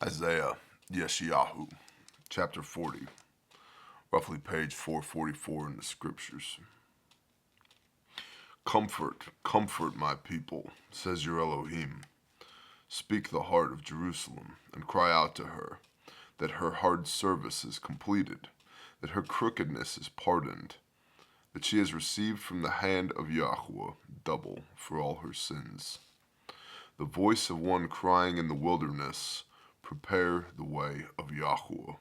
Isaiah, Yeshayahu, chapter 40, roughly page 444 in the scriptures. Comfort, comfort my people, says your Elohim. Speak the heart of Jerusalem, and cry out to her, that her hard service is completed, that her crookedness is pardoned, that she has received from the hand of Yahweh double for all her sins. The voice of one crying in the wilderness, prepare the way of Yahweh.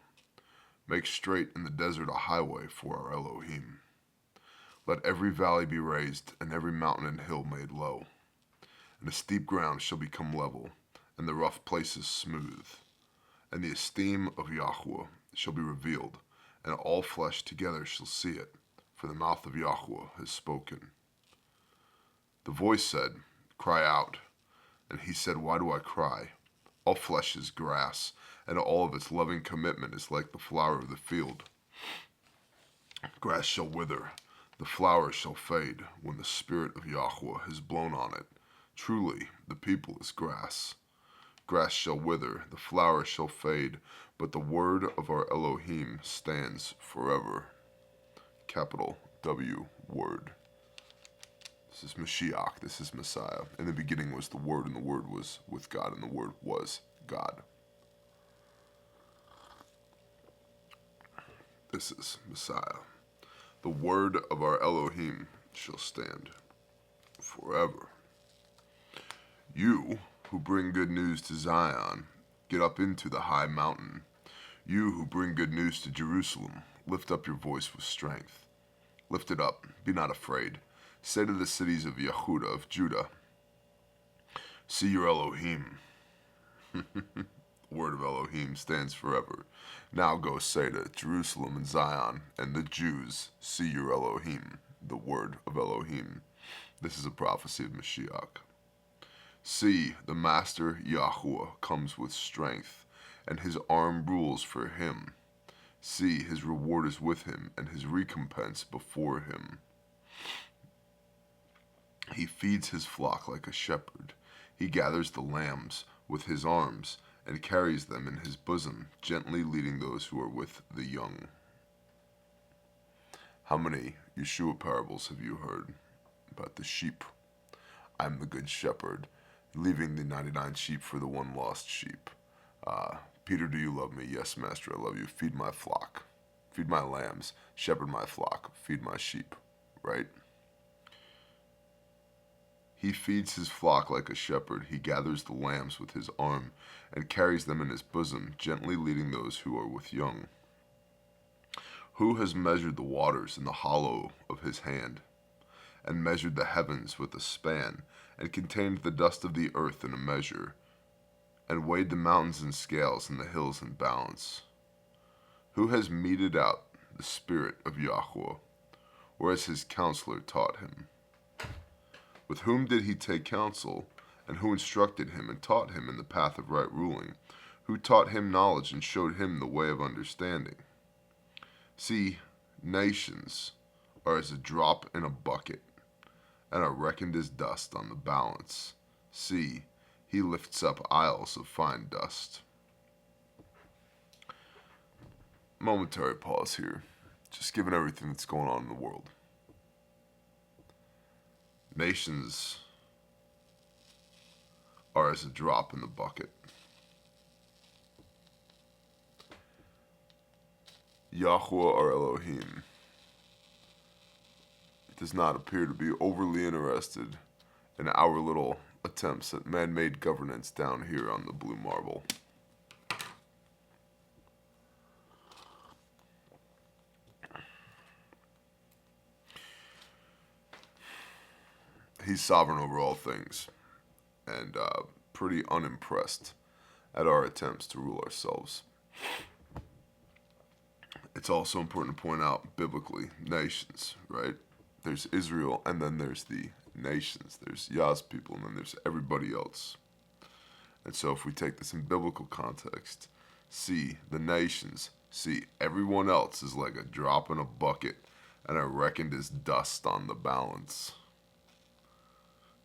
Make straight in the desert a highway for our Elohim. Let every valley be raised, and every mountain and hill made low. And the steep ground shall become level, and the rough places smooth. And the esteem of Yahweh shall be revealed, and all flesh together shall see it, for the mouth of Yahweh has spoken. The voice said, Cry out. And he said, Why do I cry? All flesh is grass, and all of its loving commitment is like the flower of the field. Grass shall wither, the flower shall fade, when the spirit of Yahweh has blown on it. Truly, the people is grass. Grass shall wither, the flower shall fade, but the word of our Elohim stands forever. Capital W, word. This is Mashiach, this is Messiah. In the beginning was the Word, and the Word was with God, and the Word was God. This is Messiah. The word of our Elohim shall stand forever. You who bring good news to Zion, get up into the high mountain. You who bring good news to Jerusalem, lift up your voice with strength. Lift it up, be not afraid. Say to the cities of Yehuda, of Judah, see your Elohim. The word of Elohim stands forever. Now go say to Jerusalem and Zion and the Jews, see your Elohim, the word of Elohim. This is a prophecy of Mashiach. See, the Master Yahuwah comes with strength, and his arm rules for him. See, his reward is with him, and his recompense before him. He feeds his flock like a shepherd. He gathers the lambs with his arms and carries them in his bosom, gently leading those who are with the young. How many Yeshua parables have you heard about the sheep? I am the good shepherd, leaving the 99 sheep for the one lost sheep. Peter, do you love me? Yes, Master, I love you. Feed my flock. Feed my lambs. Shepherd my flock. Feed my sheep. Right? He feeds his flock like a shepherd. He gathers the lambs with his arm and carries them in his bosom, gently leading those who are with young. Who has measured the waters in the hollow of his hand, and measured the heavens with a span, and contained the dust of the earth in a measure, and weighed the mountains in scales and the hills in balance? Who has meted out the spirit of Yahweh, or has his counselor taught him? With whom did he take counsel, and who instructed him and taught him in the path of right ruling? Who taught him knowledge and showed him the way of understanding? See, nations are as a drop in a bucket, and are reckoned as dust on the balance. See, he lifts up isles of fine dust. Momentary pause here, just given everything that's going on in the world. Nations are as a drop in the bucket. Yahweh our Elohim does not appear to be overly interested in our little attempts at man-made governance down here on the blue marble. He's sovereign over all things, and pretty unimpressed at our attempts to rule ourselves. It's also important to point out biblically, nations, right? There's Israel, and then there's the nations. There's Yah's people, and then there's everybody else. And so if we take this in biblical context, see the nations, see everyone else is like a drop in a bucket, and are reckoned as dust on the balance.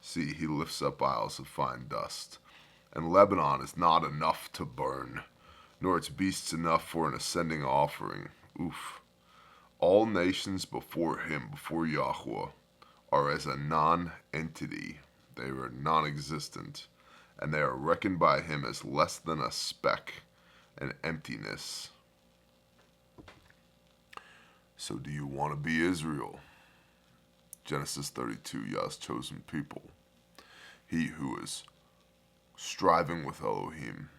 See, he lifts up isles of fine dust, and Lebanon is not enough to burn, nor its beasts enough for an ascending offering. Oof. All nations before him, before Yahweh, are as a non-entity. They are non-existent, and they are reckoned by him as less than a speck, an emptiness. So do you want to be Israel? Genesis 32, Yah's chosen people. He who is striving with Elohim,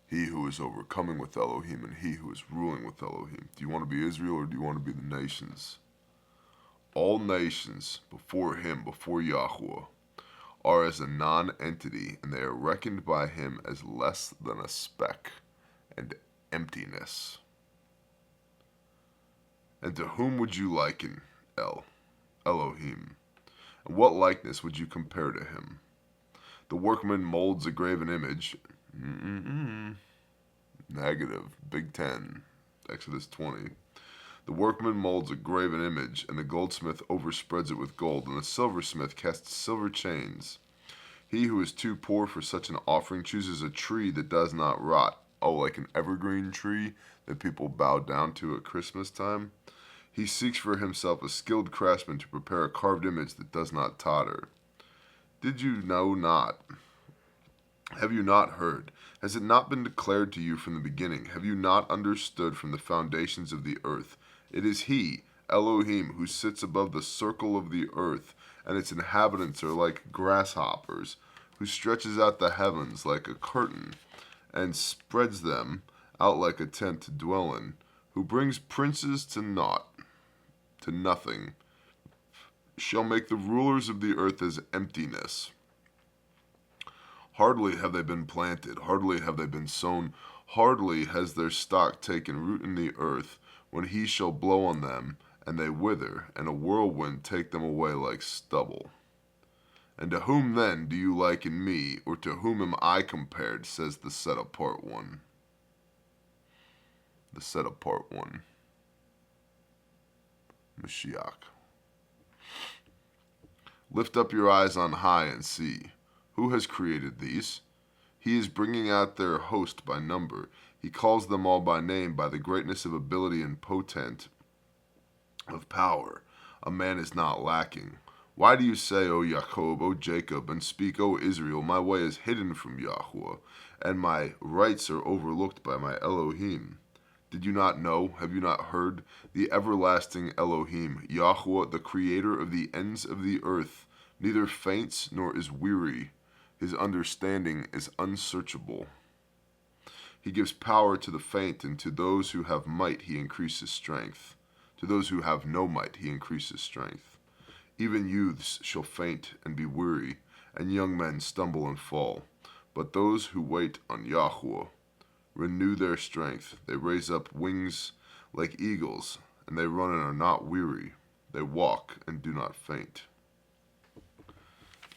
he who is overcoming with Elohim, and he who is ruling with Elohim. Do you want to be Israel, or do you want to be the nations? All nations before him, before Yahweh, are as a non-entity, and they are reckoned by him as less than a speck and emptiness. And to whom would you liken Elohim? And what likeness would you compare to him? The workman molds a graven image. Negative. Big 10. Exodus 20. The workman molds a graven image, and the goldsmith overspreads it with gold, and the silversmith casts silver chains. He who is too poor for such an offering chooses a tree that does not rot. Oh, like an evergreen tree that people bow down to at Christmas time? He seeks for himself a skilled craftsman to prepare a carved image that does not totter. Did you know not? Have you not heard? Has it not been declared to you from the beginning? Have you not understood from the foundations of the earth? It is he, Elohim, who sits above the circle of the earth, and its inhabitants are like grasshoppers, who stretches out the heavens like a curtain, and spreads them out like a tent to dwell in, who brings princes to naught, to nothing, shall make the rulers of the earth as emptiness. Hardly have they been planted, hardly have they been sown, hardly has their stock taken root in the earth, when he shall blow on them, and they wither, and a whirlwind take them away like stubble. And to whom then do you liken me, or to whom am I compared, says the set-apart one. The set-apart one. Mashiach. Lift up your eyes on high and see. Who has created these? He is bringing out their host by number. He calls them all by name, by the greatness of ability and potent of power. A man is not lacking. Why do you say, O Jacob, O Jacob, and speak, O Israel, my way is hidden from Yahweh, and my rights are overlooked by my Elohim? Did you not know? Have you not heard? The everlasting Elohim, Yahweh, the creator of the ends of the earth, neither faints nor is weary. His understanding is unsearchable. He gives power to the faint, and to those who have might he increases strength. To those who have no might he increases strength. Even youths shall faint and be weary, and young men stumble and fall. But those who wait on Yahweh renew their strength. They raise up wings like eagles, and they run and are not weary. They walk and do not faint.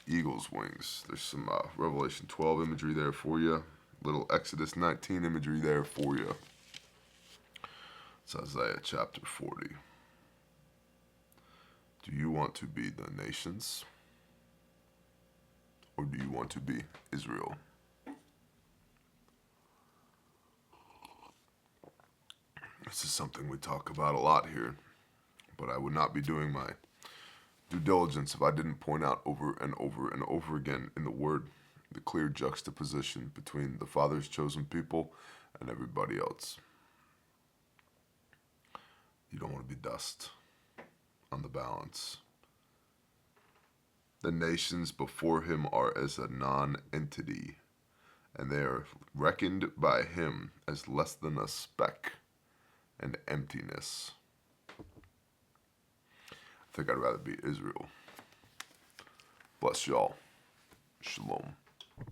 Eagle's wings. There's some Revelation 12 imagery there for you. Little Exodus 19 imagery there for you. It's Isaiah chapter 40. Do you want to be the nations? Or do you want to be Israel? This is something we talk about a lot here, but I would not be doing my due diligence if I didn't point out over and over and over again in the Word the clear juxtaposition between the Father's chosen people and everybody else. You don't want to be dust on the balance. The nations before him are as a non-entity, and they are reckoned by him as less than a speck and emptiness. I think I'd rather be Israel. Bless y'all. Shalom.